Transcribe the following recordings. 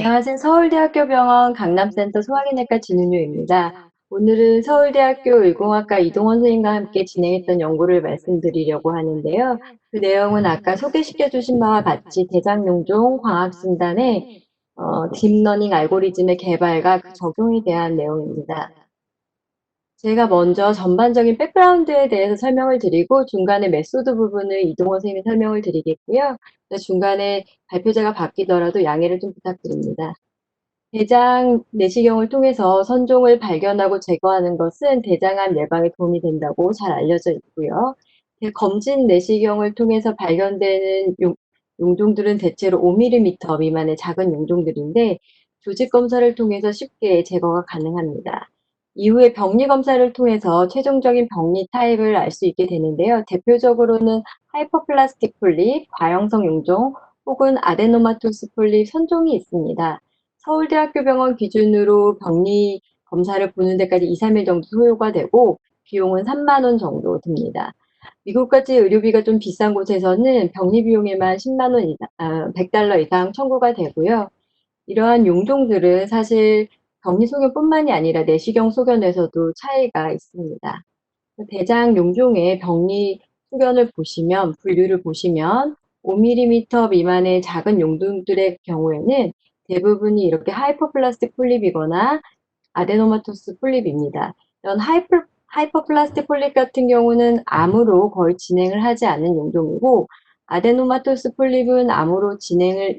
안녕하세요. 서울대학교 병원 강남센터 소화기내과 진은유입니다. 오늘은 서울대학교 의공학과 이동원 선생님과 함께 진행했던 연구를 말씀드리려고 하는데요. 그 내용은 아까 소개시켜 주신 바와 같이 대장용종 광학진단의 딥러닝 알고리즘의 개발과 그 적용에 대한 내용입니다. 제가 먼저 전반적인 백그라운드에 대해서 설명을 드리고 중간에 메소드 부분을 이동원 선생님이 설명을 드리겠고요. 중간에 발표자가 바뀌더라도 양해를 좀 부탁드립니다. 대장 내시경을 통해서 선종을 발견하고 제거하는 것은 대장암 예방에 도움이 된다고 잘 알려져 있고요. 검진 내시경을 통해서 발견되는 용종들은 대체로 5mm 미만의 작은 용종들인데 조직 검사를 통해서 쉽게 제거가 가능합니다. 이후에 병리 검사를 통해서 최종적인 병리 타입을 알 수 있게 되는데요. 대표적으로는 하이퍼플라스틱 폴립, 과형성 용종 혹은 아데노마토스 폴립 선종이 있습니다. 서울대학교 병원 기준으로 병리 검사를 보는 데까지 2~3일 정도 소요가 되고 비용은 3만 원 정도 듭니다. 미국같이 의료비가 좀 비싼 곳에서는 병리 비용에만 10만 원 이상, $100 이상 청구가 되고요. 이러한 용종들은 사실 병리 소견뿐만이 아니라 내시경 소견에서도 차이가 있습니다. 대장 용종의 병리 소견을 보시면, 분류를 보시면 5mm 미만의 작은 용종들의 경우에는 대부분이 이렇게 하이퍼플라스틱 폴립이거나 아데노마토스 폴립입니다. 이런 하이퍼플라스틱 폴립 같은 경우는 암으로 거의 진행을 하지 않는 용종이고, 아데노마토스 폴립은 암으로 진행을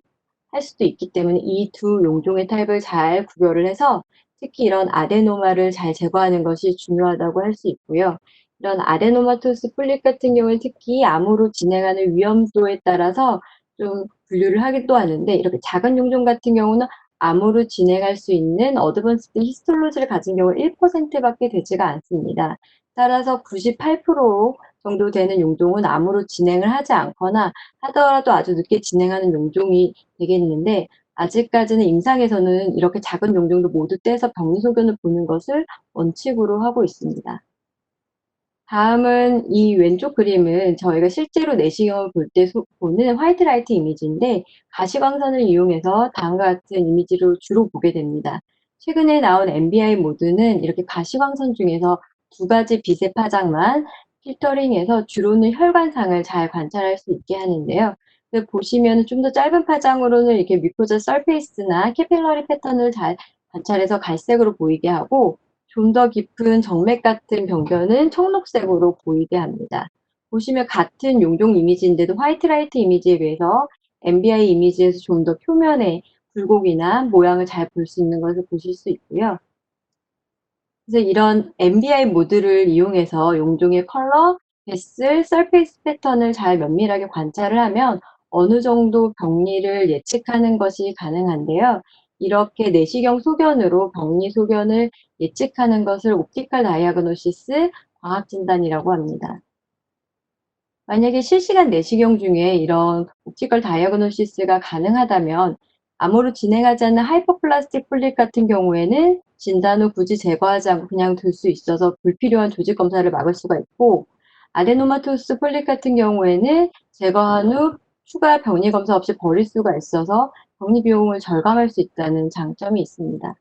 할 수도 있기 때문에 이 두 용종의 타입을 잘 구별을 해서 특히 이런 아데노마를 잘 제거하는 것이 중요하다고 할 수 있고요. 이런 아데노마토스 폴립 같은 경우는 특히 암으로 진행하는 위험도에 따라서 좀 분류를 하기도 하는데, 이렇게 작은 용종 같은 경우는 암으로 진행할 수 있는 어드밴스드 히스톨로지를 가진 경우 1%밖에 되지가 않습니다. 따라서 98% 정도 되는 용종은 암으로 진행을 하지 않거나 하더라도 아주 늦게 진행하는 용종이 되겠는데, 아직까지는 임상에서는 이렇게 작은 용종도 모두 떼서 병리 소견을 보는 것을 원칙으로 하고 있습니다. 다음은 이 왼쪽 그림은 저희가 실제로 내시경을 볼 때 보는 화이트 라이트 이미지인데, 가시광선을 이용해서 다음과 같은 이미지를 주로 보게 됩니다. 최근에 나온 MBI 모드는 이렇게 가시광선 중에서 두 가지 빛의 파장만 필터링해서 주로는 혈관상을 잘 관찰할 수 있게 하는데요. 보시면 좀 더 짧은 파장으로는 이렇게 뮤코자 서페이스나 캐필러리 패턴을 잘 관찰해서 갈색으로 보이게 하고, 좀 더 깊은 정맥 같은 병변은 청록색으로 보이게 합니다. 보시면 같은 용종 이미지인데도 화이트 라이트 이미지에 비해서 MBI 이미지에서 좀 더 표면의 굴곡이나 모양을 잘 볼 수 있는 것을 보실 수 있고요. 그래서 이런 MBI 모드를 이용해서 용종의 컬러, 배슬, 서페이스 패턴을 잘 면밀하게 관찰을 하면 어느 정도 병리를 예측하는 것이 가능한데요. 이렇게 내시경 소견으로 병리 소견을 예측하는 것을 옵티컬 다이아그노시스 광학 진단이라고 합니다. 만약에 실시간 내시경 중에 이런 옵티컬 다이아그노시스가 가능하다면 암으로 진행하지 않는 하이퍼플라스틱 폴립 같은 경우에는 진단 후 굳이 제거하지 않고 그냥 둘 수 있어서 불필요한 조직 검사를 막을 수가 있고, 아데노마토스 폴립 같은 경우에는 제거한 후 추가 병리 검사 없이 버릴 수가 있어서 병리 비용을 절감할 수 있다는 장점이 있습니다.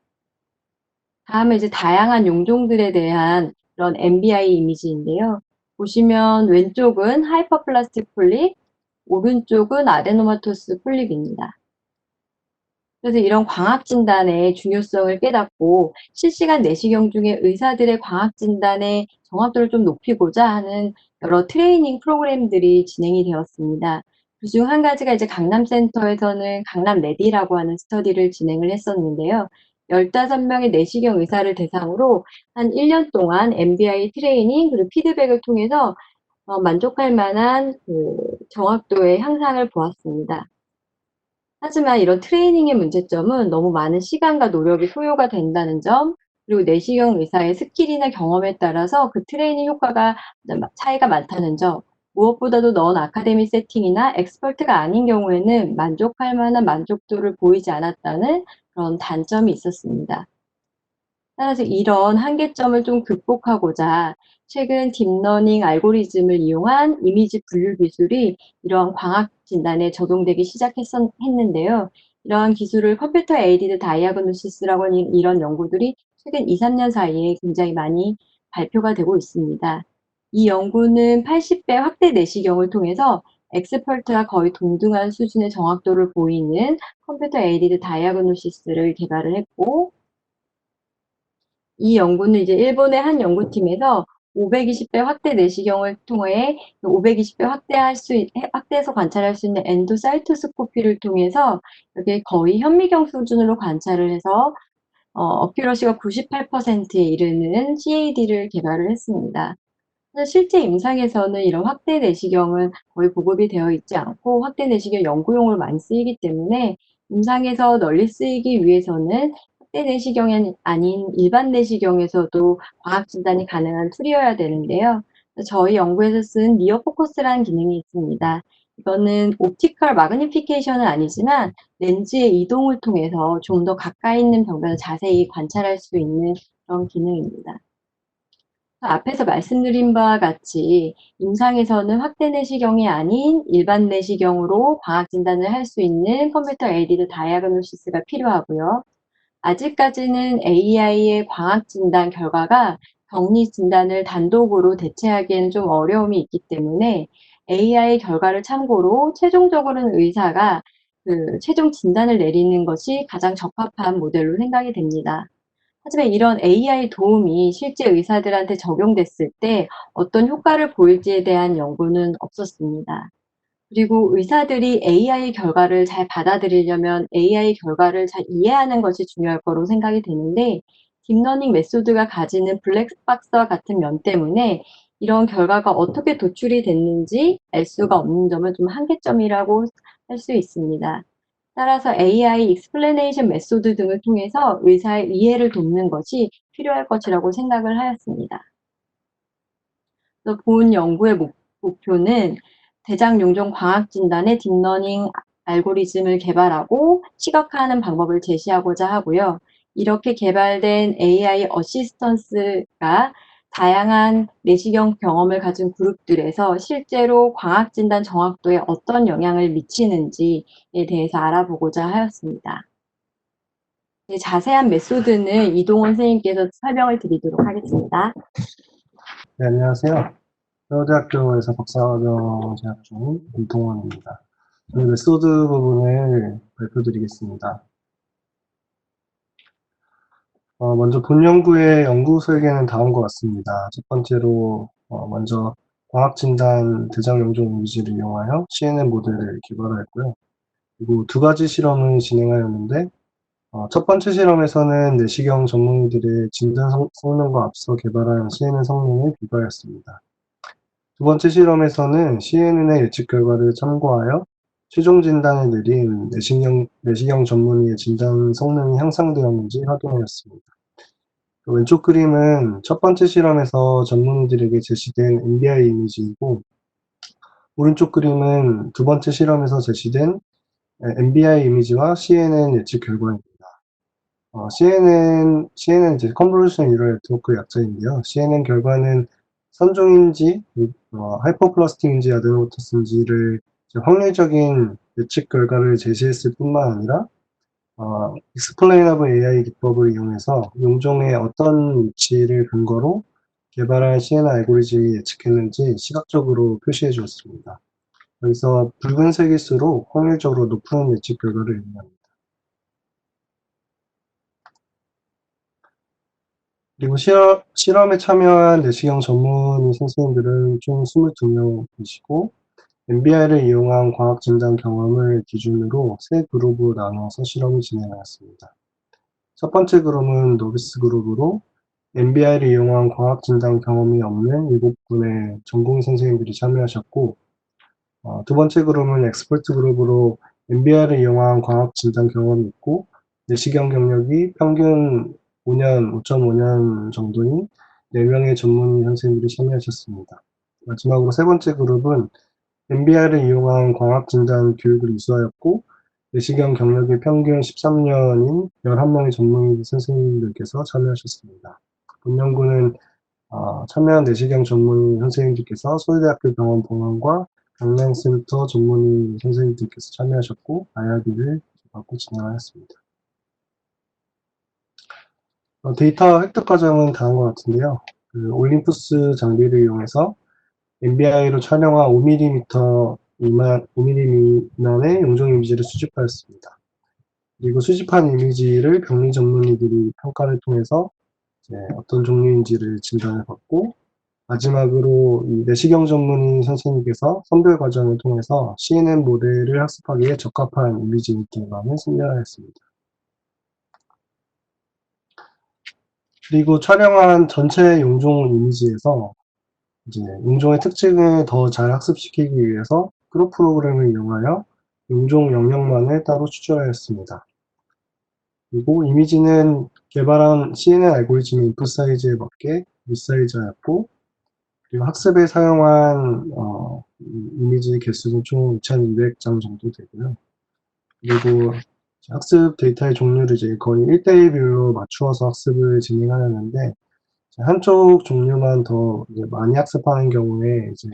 다음에 이제 다양한 용종들에 대한 그런 MBI 이미지인데요. 보시면 왼쪽은 하이퍼플라스틱 폴립, 오른쪽은 아데노마토스 폴립입니다. 그래서 이런 광학 진단의 중요성을 깨닫고 실시간 내시경 중에 의사들의 광학 진단의 정확도를 좀 높이고자 하는 여러 트레이닝 프로그램들이 진행이 되었습니다. 그중 한 가지가 이제 강남센터에서는 강남 레디라고 하는 스터디를 진행을 했었는데요. 15명의 내시경 의사를 대상으로 한 1년 동안 MBI 트레이닝 그리고 피드백을 통해서 만족할 만한 그 정확도의 향상을 보았습니다. 하지만 이런 트레이닝의 문제점은 너무 많은 시간과 노력이 소요가 된다는 점, 그리고 내시경 의사의 스킬이나 경험에 따라서 그 트레이닝 효과가 차이가 많다는 점, 무엇보다도 넌 아카데미 세팅이나 엑스퍼트가 아닌 경우에는 만족할 만한 만족도를 보이지 않았다는 그런 단점이 있었습니다. 따라서 이런 한계점을 좀 극복하고자 최근 딥러닝 알고리즘을 이용한 이미지 분류 기술이 이러한 광학 진단에 적용되기 시작했는데요. 이러한 기술을 컴퓨터 에이디드 다이아그노시스라고 하는 이런 연구들이 최근 2~3년 사이에 굉장히 많이 발표가 되고 있습니다. 이 연구는 80배 확대 내시경을 통해서 엑스퍼트와 거의 동등한 수준의 정확도를 보이는 컴퓨터 에이디드 다이아그노시스를 개발을 했고, 이 연구는 이제 일본의 한 연구팀에서 520배 확대 내시경을 통해 520배 확대해서 관찰할 수 있는 엔도사이토스코피를 통해서 이렇게 거의 현미경 수준으로 관찰을 해서 어큐러시가 98%에 이르는 CAD를 개발을 했습니다. 실제 임상에서는 이런 확대 내시경은 거의 보급이 되어 있지 않고 확대 내시경 연구용으로 많이 쓰이기 때문에 임상에서 널리 쓰이기 위해서는 확대 내시경이 아닌 일반 내시경에서도 과학 진단이 가능한 툴이어야 되는데요. 저희 연구에서 쓴 니어 포커스라는 기능이 있습니다. 이거는 옵티컬 마그니피케이션은 아니지만 렌즈의 이동을 통해서 좀 더 가까이 있는 병변을 자세히 관찰할 수 있는 그런 기능입니다. 앞에서 말씀드린 바와 같이 임상에서는 확대 내시경이 아닌 일반 내시경으로 과학 진단을 할 수 있는 컴퓨터 에이디드 다이아그노시스가 필요하고요. 아직까지는 AI의 과학 진단 결과가 격리 진단을 단독으로 대체하기에는 좀 어려움이 있기 때문에 AI 결과를 참고로 최종적으로는 의사가 최종 진단을 내리는 것이 가장 적합한 모델로 생각이 됩니다. 하지만 이런 AI 도움이 실제 의사들한테 적용됐을 때 어떤 효과를 보일지에 대한 연구는 없었습니다. 그리고 의사들이 AI 결과를 잘 받아들이려면 AI 결과를 잘 이해하는 것이 중요할 거로 생각이 되는데, 딥러닝 메소드가 가지는 블랙박스와 같은 면 때문에 이런 결과가 어떻게 도출이 됐는지 알 수가 없는 점은 좀 한계점이라고 할 수 있습니다. 따라서 AI 익스플레네이션 메소드 등을 통해서 의사의 이해를 돕는 것이 필요할 것이라고 생각을 하였습니다. 그래서 본 연구의 목표는 대장 용종 광학 진단의 딥러닝 알고리즘을 개발하고 시각화하는 방법을 제시하고자 하고요. 이렇게 개발된 AI 어시스턴스가 다양한 내시경 경험을 가진 그룹들에서 실제로 광학 진단 정확도에 어떤 영향을 미치는지에 대해서 알아보고자 하였습니다. 자세한 메소드는 이동원 선생님께서 설명을 드리도록 하겠습니다. 네, 안녕하세요. 서울대학교에서 박사과정 재학 중인 이동원입니다. 저는 메소드 부분을 발표드리겠습니다. 먼저 본 연구의 연구 설계는 다음과 같습니다. 첫 번째로 먼저 광학진단 대장용종 이미지를 이용하여 CNN 모델을 개발하였고요. 그리고 두 가지 실험을 진행하였는데, 첫 번째 실험에서는 내시경 전문의들의 진단 성능과 앞서 개발한 CNN 성능을 비교하였습니다. 두 번째 실험에서는 CNN의 예측 결과를 참고하여 최종 진단을 내린 내시경 전문의의 진단 성능이 향상되었는지 확인하였습니다. 왼쪽 그림은 첫 번째 실험에서 전문의들에게 제시된 MBI 이미지이고, 오른쪽 그림은 두 번째 실험에서 제시된 MBI 이미지와 CNN 예측 결과입니다. CNN 이제 컨볼루션 뉴럴 네트워크 약자인데요. CNN 결과는 선종인지, 하이퍼플라스틱인지 아데노마토스인지를 확률적인 예측 결과를 제시했을 뿐만 아니라, 익스플레이너블 AI 기법을 이용해서 용종의 어떤 위치를 근거로 개발한 CNN 알고리즘이 예측했는지 시각적으로 표시해 주었습니다. 여기서 붉은색일수록 확률적으로 높은 예측 결과를 의미합니다. 그리고 실험에 참여한 내시경 전문의 선생님들은 총 22명이시고, MBI를 이용한 과학 진단 경험을 기준으로 세 그룹으로 나눠서 실험을 진행하였습니다. 첫 번째 그룹은 노비스 그룹으로 MBI를 이용한 과학 진단 경험이 없는 7분의 전공 선생님들이 참여하셨고, 두 번째 그룹은 엑스퍼트 그룹으로 MBI를 이용한 과학 진단 경험이 있고 내시경 경력이 평균 5.5년 정도인 4명의 전문 선생님들이 참여하셨습니다. 마지막으로 세 번째 그룹은 MBI를 이용한 과학 진단 교육을 이수하였고 내시경 경력이 평균 13년인 11명의 전문 선생님들께서 참여하셨습니다. 본 연구는 참여한 내시경 전문 선생님들께서 서울대학교 병원 봉안과 강남센터 전문의 선생님들께서 참여하셨고 IRB를 받고 진행하였습니다. 데이터 획득 과정은 다음과 같은데요. 올림푸스 장비를 이용해서 MBI로 촬영한 5mm 미만의 용종 이미지를 수집하였습니다. 그리고 수집한 이미지를 병리 전문의들이 평가를 통해서 어떤 종류인지를 진단을 받고, 마지막으로 이 내시경 전문의 선생님께서 선별 과정을 통해서 CNN 모델을 학습하기에 적합한 이미지 인기만을 선별하였습니다. 그리고 촬영한 전체 용종 이미지에서 이제 용종의 특징을 더 잘 학습시키기 위해서 크롭 프로그램을 이용하여 용종 영역만을 따로 추출하였습니다. 그리고 이미지는 개발한 CNN 알고리즘의 인풋 사이즈에 맞게 리사이즈하였고, 그리고 학습에 사용한 이미지 개수는 총 2,200장 정도 되고요. 그리고 학습 데이터의 종류를 이제 거의 1대1 비율로 맞추어서 학습을 진행하였는데, 한쪽 종류만 더 이제 많이 학습하는 경우에 이제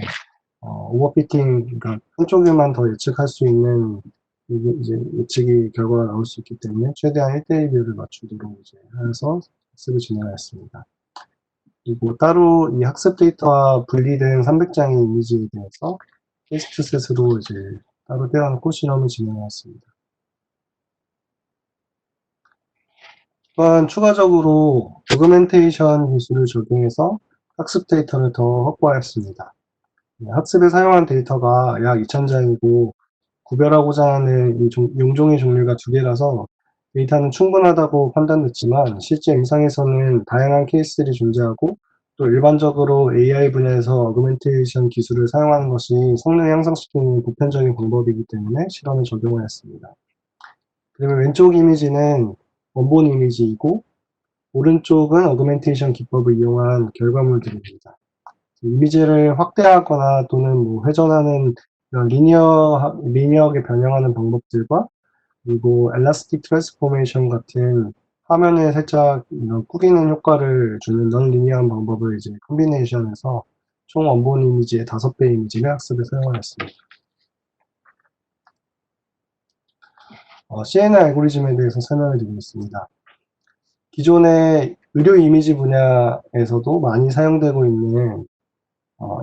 오버피팅, 그러니까 한쪽에만 더 예측할 수 있는 이제 예측이 결과가 나올 수 있기 때문에 최대한 1대1 비율을 맞추도록 이제 하여서 학습을 진행하였습니다. 그리고 따로 이 학습 데이터와 분리된 300장의 이미지에 대해서 테스트셋으로 이제 따로 떼어놓고 실험을 진행하였습니다. 또한 추가적으로 오그멘테이션 기술을 적용해서 학습 데이터를 더 확보하였습니다. 학습에 사용한 데이터가 약 2,000장이고 구별하고자 하는 이 용종의 종류가 2개라서 데이터는 충분하다고 판단됐지만 실제 임상에서는 다양한 케이스들이 존재하고 또 일반적으로 AI 분야에서 어그멘테이션 기술을 사용하는 것이 성능을 향상시키는 보편적인 방법이기 때문에 실험에 적용하였습니다. 그리고 왼쪽 이미지는 원본 이미지이고 오른쪽은 어그멘테이션 기법을 이용한 결과물들입니다. 이미지를 확대하거나 또는 뭐 회전하는 이런 리니어하게 변형하는 방법들과 그리고 엘라스틱 트랜스포메이션 같은 화면에 살짝 이런 꾸기는 효과를 주는 넌리니어한 방법을 이제 콤비네이션해서 총 원본 이미지의 5배 이미지를 학습에 사용하였습니다. CNN 알고리즘에 대해서 설명을 드리겠습니다. 기존의 의료 이미지 분야에서도 많이 사용되고 있는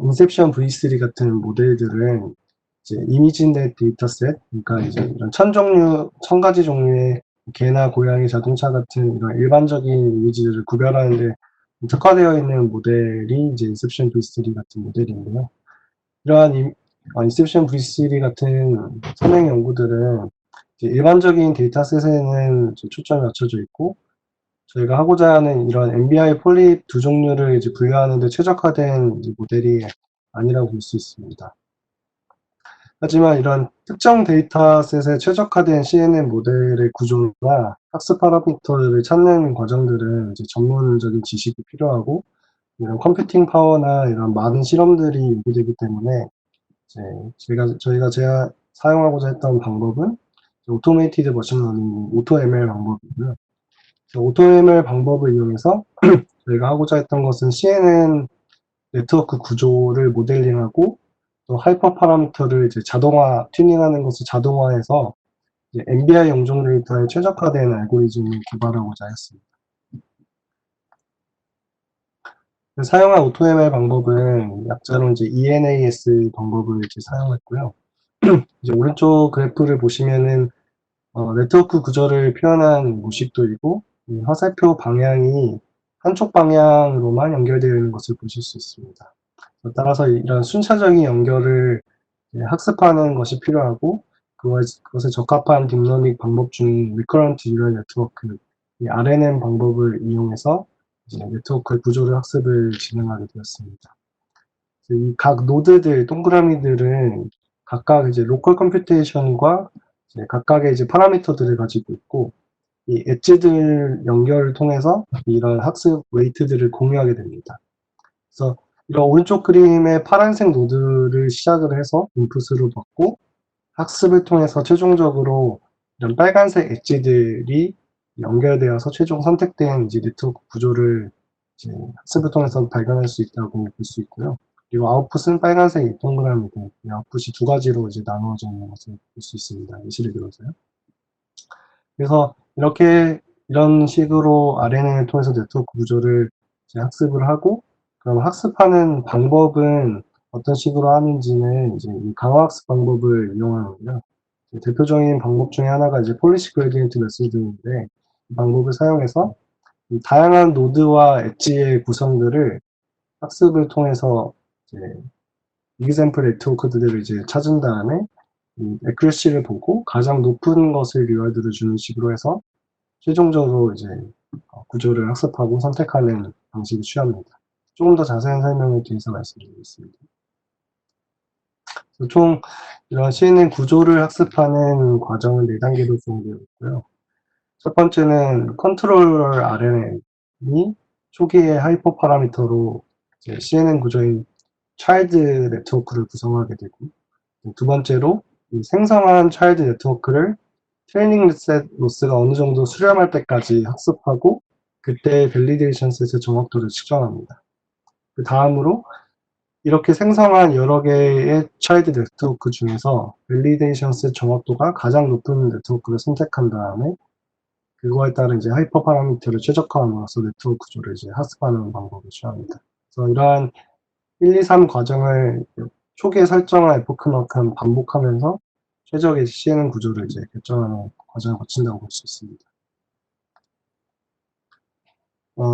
인셉션 V3 같은 모델들은 이제 이미지넷 데이터셋, 그러니까 이제 이런 1000가지 종류의 개나 고양이, 자동차 같은 이런 일반적인 이미지들을 구별하는데 특화되어 있는 모델이 이제 인셉션 V3 같은 모델인데요. 이러한 인셉션 V3 같은 선행 연구들은 이제 일반적인 데이터셋에는 초점이 맞춰져 있고, 저희가 하고자 하는 이런 MBI 폴립 2종류를 이제 분류하는 데 최적화된 모델이 아니라고 볼 수 있습니다. 하지만 이런 특정 데이터셋에 최적화된 CNN 모델의 구조나 학습 파라미터를 찾는 과정들은 이제 전문적인 지식이 필요하고 이런 컴퓨팅 파워나 이런 많은 실험들이 요구되기 때문에 저희가 사용하고자 했던 방법은 오토메이티드 머신러닝, 오토ML 방법이고요. 오토ML 방법을 이용해서 저희가 하고자 했던 것은 CNN 네트워크 구조를 모델링하고 또 하이퍼 파라미터를 이제 튜닝하는 것을 자동화해서 이제 MBI 영종 데이터에 최적화된 알고리즘을 개발하고자 했습니다. 사용한 오토ML 방법은 약자로 이제 ENAS 방법을 이제 사용했고요. 이제 오른쪽 그래프를 보시면은 네트워크 구조를 표현한 모식도이고 화살표 방향이 한쪽 방향으로만 연결되어 있는 것을 보실 수 있습니다. 따라서 이런 순차적인 연결을 학습하는 것이 필요하고 그것에 적합한 딥러닝 방법 중인 리커런트 뉴럴 네트워크, 이 RNN 방법을 이용해서 이제 네트워크의 구조를 학습을 진행하게 되었습니다. 이 각 노드들, 동그라미들은 각각 이제 로컬 컴퓨테이션과 각각의 이제 파라미터들을 가지고 있고, 이 엣지들 연결을 통해서 이런 학습 웨이트들을 공유하게 됩니다. 그래서 이런 오른쪽 그림의 파란색 노드를 시작을 해서 인풋으로 받고 학습을 통해서 최종적으로 이런 빨간색 엣지들이 연결되어서 최종 선택된 이제 네트워크 구조를 이제 학습을 통해서 발견할 수 있다고 볼 수 있고요. 그리고 아웃풋은 빨간색 동그라미들, 이 아웃풋이 2가지로 이제 나누어져 있는 것을 볼 수 있습니다. 예시를 들어서요. 그래서 이런 식으로 RNN을 통해서 네트워크 구조를 이제 학습을 하고, 그럼 학습하는 방법은 어떤 식으로 하는지는 이제 이 강화학습 방법을 이용하는데요. 대표적인 방법 중에 하나가 이제 폴리시 그레디언트 메소드인데, 이 방법을 사용해서 이 다양한 노드와 엣지의 구성들을 학습을 통해서 이제 example 네트워크들을 이제 찾은 다음에 accuracy를 보고 가장 높은 것을 리워드를 주는 식으로 해서 최종적으로 이제 구조를 학습하고 선택하는 방식을 취합니다. 조금 더 자세한 설명을 뒤에서 말씀드리겠습니다. 총 이런 CNN 구조를 학습하는 과정은 4단계로 구성되어 있고요. 첫 번째는 컨트롤러 RNN이 초기의 하이퍼 파라미터로 CNN 구조인 차일드 네트워크를 구성하게 되고, 두 번째로 생성한 차일드 네트워크를 트레이닝 셋 로스가 어느 정도 수렴할 때까지 학습하고 그때 밸리데이션 셋의 정확도를 측정합니다. 그 다음으로 이렇게 생성한 여러 개의 차일드 네트워크 중에서 밸리데이션 셋 정확도가 가장 높은 네트워크를 선택한 다음에 그거에 따른 이제 하이퍼 파라미터를 최적화함으로써 네트워크 구조를 이제 학습하는 방법을 취합니다. 그래서 이러한 1, 2, 3 과정을 초기에 설정한 에포크만큼 반복하면서 최적의 CNN 구조를 이제 결정하는 과정을 거친다고 볼 수 있습니다.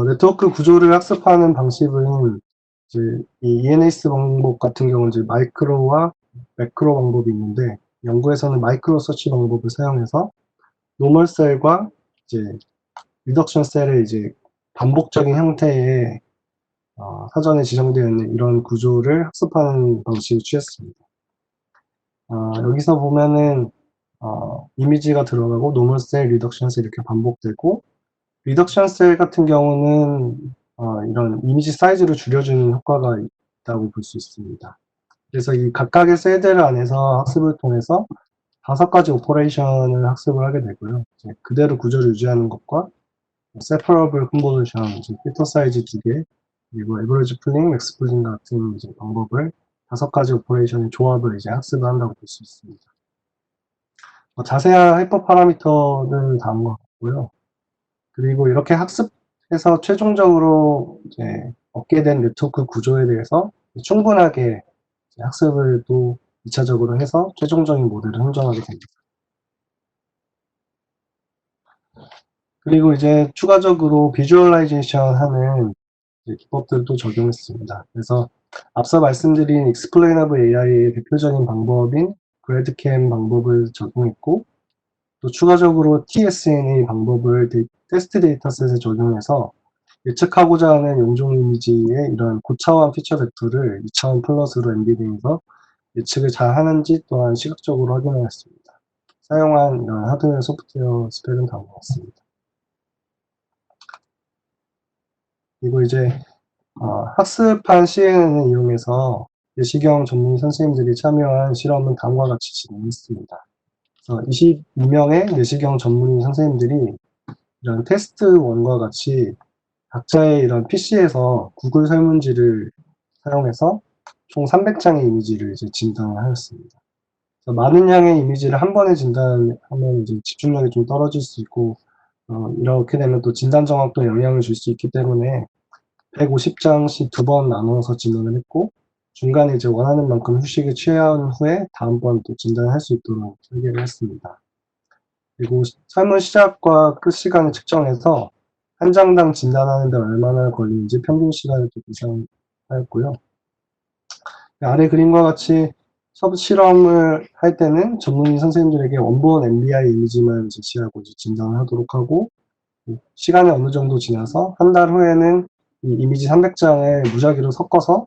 네트워크 구조를 학습하는 방식은 이제 이 ENS 방법 같은 경우는 이제 마이크로와 매크로 방법이 있는데, 연구에서는 마이크로 서치 방법을 사용해서 노멀 셀과 이제 리덕션 셀의 이제 반복적인 형태의 사전에 지정되어 있는 이런 구조를 학습하는 방식을 취했습니다. 여기서 보면은 이미지가 들어가고 노멀 셀, 리덕션 셀 이렇게 반복되고, 리덕션 셀 같은 경우는 이런 이미지 사이즈를 줄여주는 효과가 있다고 볼 수 있습니다. 그래서 이 각각의 셀들 안에서 학습을 통해서 5가지 오퍼레이션을 학습을 하게 되고요. 그대로 구조를 유지하는 것과 세퍼러블 컨보루션, 필터 사이즈 2개, 그리고 에버리지 풀링, 맥스 풀링 같은 이제 방법을 5가지 오퍼레이션의 조합을 이제 학습을 한다고 볼 수 있습니다. 자세한 하이퍼 파라미터는 다음과 같고요. 그리고 이렇게 학습해서 최종적으로 이제 얻게 된 네트워크 구조에 대해서 충분하게 학습을 또 2차적으로 해서 최종적인 모델을 형성하게 됩니다. 그리고 이제 추가적으로 비주얼라이제이션 하는 기법들도 적용했습니다. 그래서 앞서 말씀드린 Explainable AI의 대표적인 방법인 그래드캠 방법을 적용했고, 또 추가적으로 TSNA 방법을 테스트 데이터셋에 적용해서 예측하고자 하는 용종 이미지의 이런 고차원 피처 벡터를 2차원 플러스로 엠비딩해서 예측을 잘 하는지 또한 시각적으로 확인하였습니다. 사용한 이런 하드웨어, 소프트웨어 스펙은 다음과 같습니다. 그리고 이제 학습한 CNN을 이용해서 내시경 전문 선생님들이 참여한 실험은 다음과 같이 진행했습니다. 22명의 내시경 전문의 선생님들이 이런 테스트 1과 같이 각자의 이런 PC에서 구글 설문지를 사용해서 총 300장의 이미지를 이제 진단을 하였습니다. 많은 양의 이미지를 한 번에 진단하면 이제 집중력이 좀 떨어질 수 있고, 이렇게 되면 또 진단 정확도에 영향을 줄 수 있기 때문에 150장씩 2번 나누어서 진단을 했고, 중간에 이제 원하는 만큼 휴식을 취한 후에 다음번 또 진단할 수 있도록 설계를 했습니다. 그리고 설문 시작과 끝 시간을 측정해서 한 장당 진단하는 데 얼마나 걸리는지 평균 시간을 또 계산하였고요. 아래 그림과 같이 실험을 할 때는 전문의 선생님들에게 원본 MBI 이미지만 제시하고 이제 진단을 하도록 하고, 시간이 어느 정도 지나서 한 달 후에는 이 이미지 300장을 무작위로 섞어서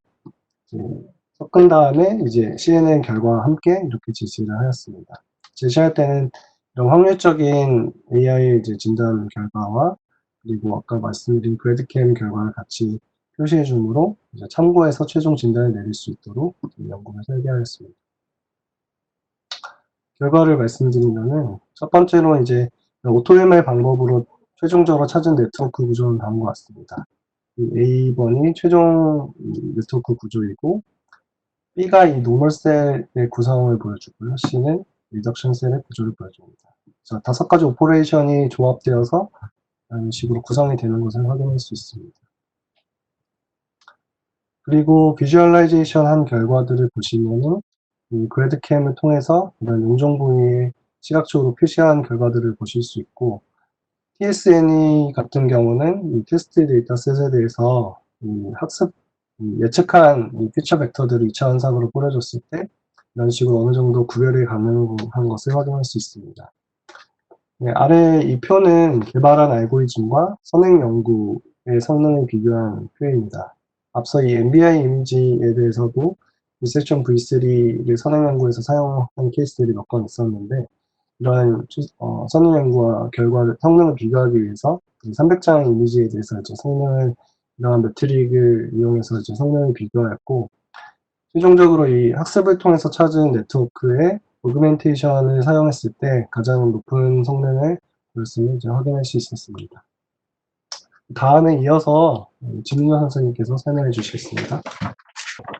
섞은 다음에 이제 CNN 결과와 함께 이렇게 제시를 하였습니다. 제시할 때는 이런 확률적인 AI 이제 진단 결과와 그리고 아까 말씀드린 그래드캠 결과를 같이 표시해 주므로 이제 참고해서 최종 진단을 내릴 수 있도록 연구를 설계하였습니다. 결과를 말씀드리면은 첫 번째로 이제 오토ML 방법으로 최종적으로 찾은 네트워크 구조는 다음과 같습니다. A번이 최종 네트워크 구조이고, B가 이 노멀 셀의 구성을 보여주고요. C는 리덕션 셀의 구조를 보여줍니다. 자, 5가지 오퍼레이션이 조합되어서 이런 식으로 구성이 되는 것을 확인할 수 있습니다. 그리고 비주얼라이제이션 한 결과들을 보시면은 이 그래드캠을 통해서 이런 용종 부위에 시각적으로 표시한 결과들을 보실 수 있고, TSNE 같은 경우는 이 테스트 데이터셋에 대해서 이 학습, 예측한 이 피처 벡터들을 2차원상으로 뿌려줬을 때 이런 식으로 어느 정도 구별이 가능한 것을 확인할 수 있습니다. 네, 아래 이 표는 개발한 알고리즘과 선행 연구의 성능을 비교한 표입니다. 앞서 이 MBI 이미지에 대해서도 리섹션 V3를 선행 연구에서 사용한 케이스들이 몇 건 있었는데, 이러한 선행 연구와 결과를 성능을 비교하기 위해서 300장 이미지에 대해서 이제 성능을 이러한 매트릭을 이용해서 이제 성능을 비교하였고, 최종적으로 이 학습을 통해서 찾은 네트워크의 오그멘테이션을 사용했을 때 가장 높은 성능을 보였음을 이제 확인할 수 있었습니다. 다음에 이어서 진은여 선생님께서 설명해 주시겠습니다.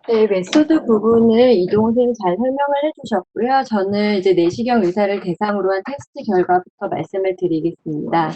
네, 메소드 부분을 이동훈 선생님이 잘 설명을 해주셨고요. 저는 이제 내시경 의사를 대상으로 한 테스트 결과부터 말씀을 드리겠습니다.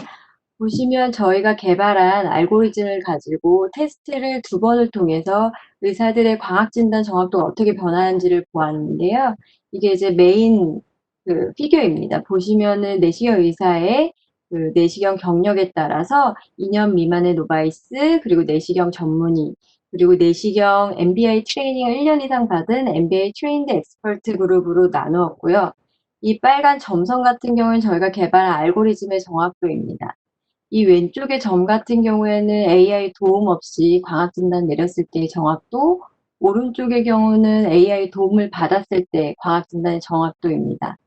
보시면 저희가 개발한 알고리즘을 가지고 테스트를 2번을 통해서 의사들의 광학진단 정확도가 어떻게 변하는지를 보았는데요. 이게 이제 메인 그 피규어입니다. 보시면은 내시경 의사의 그 내시경 경력에 따라서 2년 미만의 노바이스, 그리고 내시경 전문의, 그리고 내시경 MBI 트레이닝을 1년 이상 받은 MBI 트레인드 엑스퍼트 그룹으로 나누었고요. 이 빨간 점선 같은 경우는 저희가 개발한 알고리즘의 정확도입니다. 이 왼쪽의 점 같은 경우에는 AI 도움 없이 광학 진단 내렸을 때의 정확도, 오른쪽의 경우는 AI 도움을 받았을 때 광학 진단의 정확도입니다.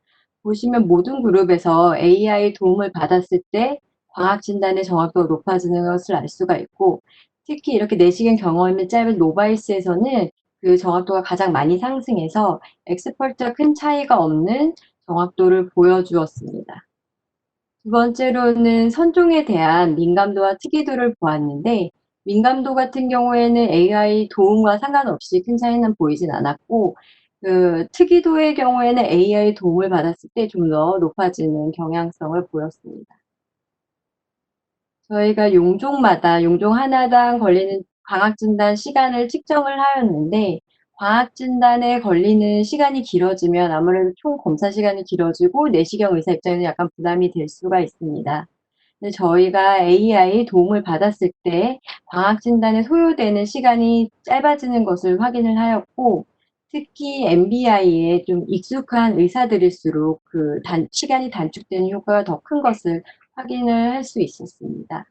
보시면 모든 그룹에서 AI 도움을 받았을 때 광학 진단의 정확도가 높아지는 것을 알 수가 있고, 특히 이렇게 내시경 경험이 짧은 노바이스에서는 그 정확도가 가장 많이 상승해서 엑스퍼트와 큰 차이가 없는 정확도를 보여주었습니다. 2번째로는 선종에 대한 민감도와 특이도를 보았는데, 민감도 같은 경우에는 AI 도움과 상관없이 큰 차이는 보이진 않았고, 그 특이도의 경우에는 AI 도움을 받았을 때 좀 더 높아지는 경향성을 보였습니다. 저희가 용종마다 용종 하나당 걸리는 광학 진단 시간을 측정을 하였는데, 광학 진단에 걸리는 시간이 길어지면 아무래도 총 검사 시간이 길어지고 내시경 의사 입장에서 약간 부담이 될 수가 있습니다. 근데 저희가 AI 도움을 받았을 때 광학 진단에 소요되는 시간이 짧아지는 것을 확인을 하였고, 특히 MBI에 좀 익숙한 의사들일수록 그 시간이 단축되는 효과가 더 큰 것을 확인을 할 수 있었습니다.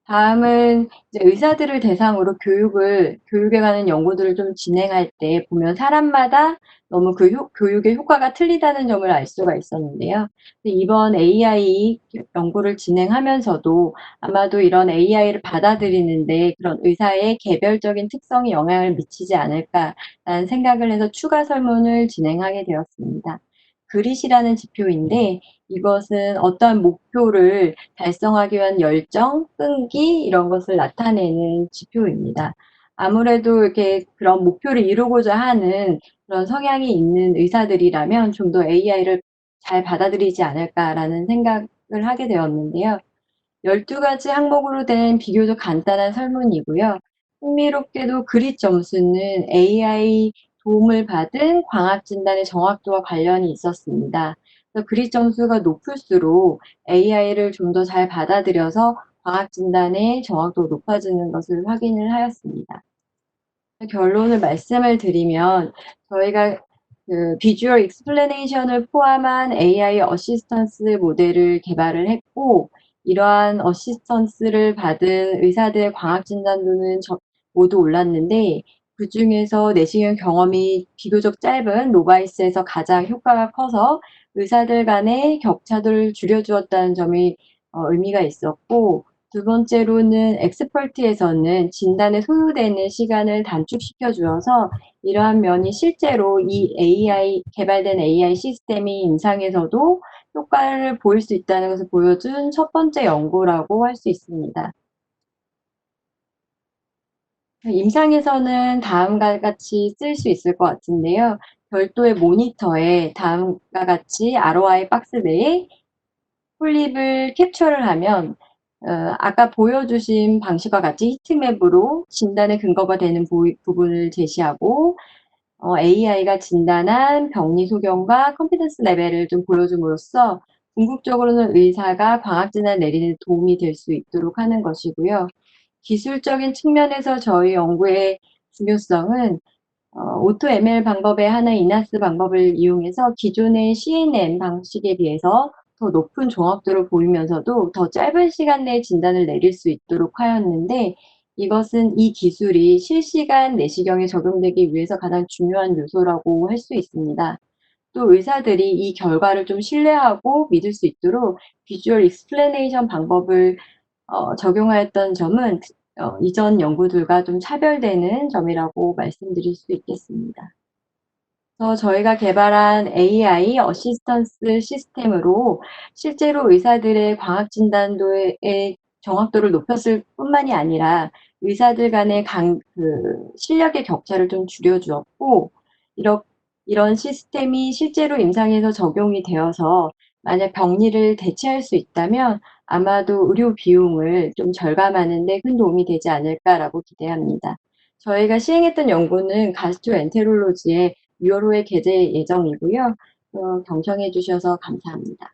다음은 이제 의사들을 대상으로 교육에 관한 연구들을 좀 진행할 때 보면 사람마다 너무 그 교육의 효과가 틀리다는 점을 알 수가 있었는데요. 이번 AI 연구를 진행하면서도 아마도 이런 AI를 받아들이는데 그런 의사의 개별적인 특성이 영향을 미치지 않을까라는 생각을 해서 추가 설문을 진행하게 되었습니다. 그릿이라는 지표인데, 이것은 어떠한 목표를 달성하기 위한 열정, 끈기 이런 것을 나타내는 지표입니다. 아무래도 이렇게 그런 목표를 이루고자 하는 그런 성향이 있는 의사들이라면 좀 더 AI를 잘 받아들이지 않을까라는 생각을 하게 되었는데요. 12가지 항목으로 된 비교적 간단한 설문이고요. 흥미롭게도 그릿 점수는 AI 도움을 받은 광학 진단의 정확도와 관련이 있었습니다. 그래서 그릿 점수가 높을수록 AI를 좀 더 잘 받아들여서 광학 진단의 정확도가 높아지는 것을 확인을 하였습니다. 결론을 말씀을 드리면 저희가 그 비주얼 익스플레네이션을 포함한 AI 어시스턴스 모델을 개발을 했고, 이러한 어시스턴스를 받은 의사들의 광학 진단도는 모두 올랐는데, 그중에서 내시경 경험이 비교적 짧은 노바이스에서 가장 효과가 커서 의사들 간의 격차를 줄여주었다는 점이 의미가 있었고, 2번째로는 엑스퍼트에서는 진단에 소요되는 시간을 단축시켜 주어서 이러한 면이 실제로 이 개발된 AI 시스템이 임상에서도 효과를 보일 수 있다는 것을 보여준 첫 번째 연구라고 할 수 있습니다. 임상에서는 다음과 같이 쓸 수 있을 것 같은데요. 별도의 모니터에 다음과 같이 ROI 박스 내에 폴립을 캡처를 하면 아까 보여주신 방식과 같이 히트맵으로 진단의 근거가 되는 부분을 제시하고 AI가 진단한 병리 소견과 컨피던스 레벨을 좀 보여줌으로써 궁극적으로는 의사가 광학 진단을 내리는 데 도움이 될 수 있도록 하는 것이고요. 기술적인 측면에서 저희 연구의 중요성은 오토 ML 방법의 하나인 이나스 방법을 이용해서 기존의 CNN 방식에 비해서 더 높은 정확도를 보이면서도 더 짧은 시간 내에 진단을 내릴 수 있도록 하였는데, 이것은 이 기술이 실시간 내시경에 적용되기 위해서 가장 중요한 요소라고 할 수 있습니다. 또 의사들이 이 결과를 좀 신뢰하고 믿을 수 있도록 비주얼 익스플레네이션 방법을 적용하였던 점은 이전 연구들과 좀 차별되는 점이라고 말씀드릴 수 있겠습니다. 그래서 저희가 개발한 AI 어시스턴스 시스템으로 실제로 의사들의 광학 진단도의 정확도를 높였을 뿐만이 아니라 의사들 간의 실력의 격차를 좀 줄여주었고, 이런 시스템이 실제로 임상에서 적용이 되어서 만약 병리를 대체할 수 있다면 아마도 의료 비용을 좀 절감하는 데 큰 도움이 되지 않을까라고 기대합니다. 저희가 시행했던 연구는 가스트로엔테롤로지의 6월 호에 개재 예정이고요. 경청해 주셔서 감사합니다.